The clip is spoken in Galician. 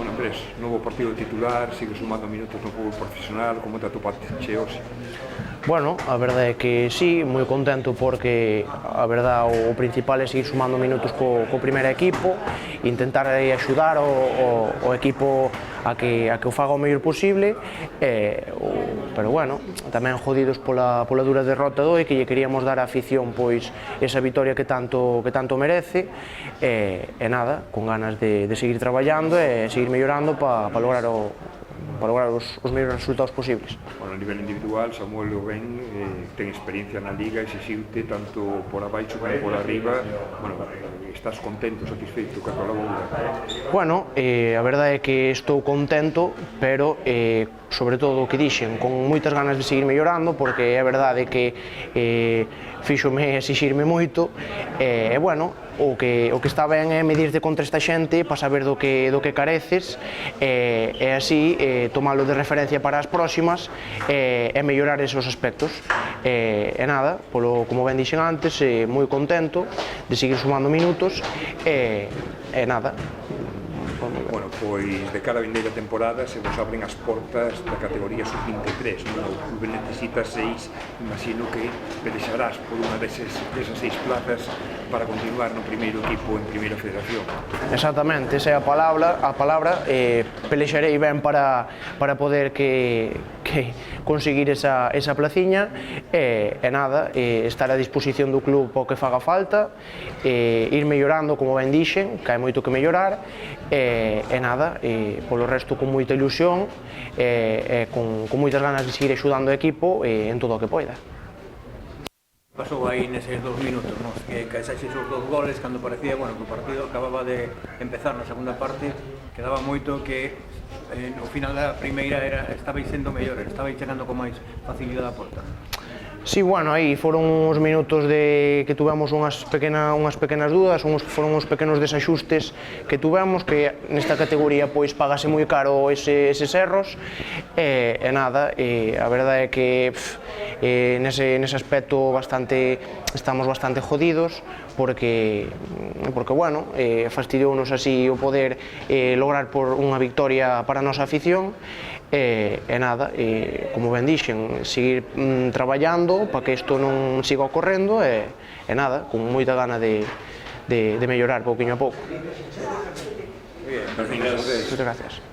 Bueno, Andrés, novo partido titular, sigue sumando minutos no fútbol profesional, como te atopaste hoxe? Bueno, a verdade é que sí, moi contento porque a verdade o principal é seguir sumando minutos co primeiro equipo, intentar axudar o equipo a que o faga o mellor posible, pero bueno, tamén jodidos pola dura derrota do que lle queríamos dar á afición pois esa vitoria que tanto merece, e nada, con ganas de seguir traballando e seguir mellorando para lograr os mellores resultados posibles. Bueno, a nivel individual, Samuel Loben ten experiencia na Liga, exixiute tanto por abaixo como por arriba. Bueno, estás contento, satisfeito que a labora? Bueno, a verdade é que estou contento, pero sobre todo o que dixen, con moitas ganas de seguir mellorando, porque é verdade que fíxome exixirme moito, e bueno, o que está ben é medirte contra esta xente para saber do que careces, e así tomalo de referencia para as próximas e mellorar esos aspectos. E nada, como ben dixen antes, moi contento de seguir sumando minutos e nada. Bueno, pois de cara a vindeira temporada se vos abren as portas da categoría sub-23, non? O clube necesita 6, imagino que pelexarás por unha desas 6 plazas para continuar no primeiro equipo en Primeira Federación. Exactamente, esa é a palabra, pelexarei ben para poder conseguir esa placiña, e nada, estar a disposición do club para o que faga falta, ir mellorando, como ben dixen, que hai moito que mellorar, e nada, polo resto con moita ilusión e con moitas ganas de seguir axudando o equipo en todo o que poida. Pasou aí neses 2 minutos, que caixaxes os 2 goles cando parecía, bueno, que o partido acababa de empezar na segunda parte, quedaba moito que no final da primeira estabais sendo mellores, estabais chegando con máis facilidade a porta. Sí, bueno, aí foron uns minutos que tuvemos unhas pequenas dúdas, foron uns pequenos desaxustes que tuvemos, que nesta categoría pois pagase moi caro eses erros, e nada, a verdade é que nese aspecto estamos bastante jodidos, porque bueno, fastidiounos así o poder lograr por unha victoria para a nosa afición, e nada, como ben dixen, seguir traballando para que isto non siga ocorrendo, e nada, con moita gana de mellorar pouquiño a pouco. Moitas gracias. Moitas gracias.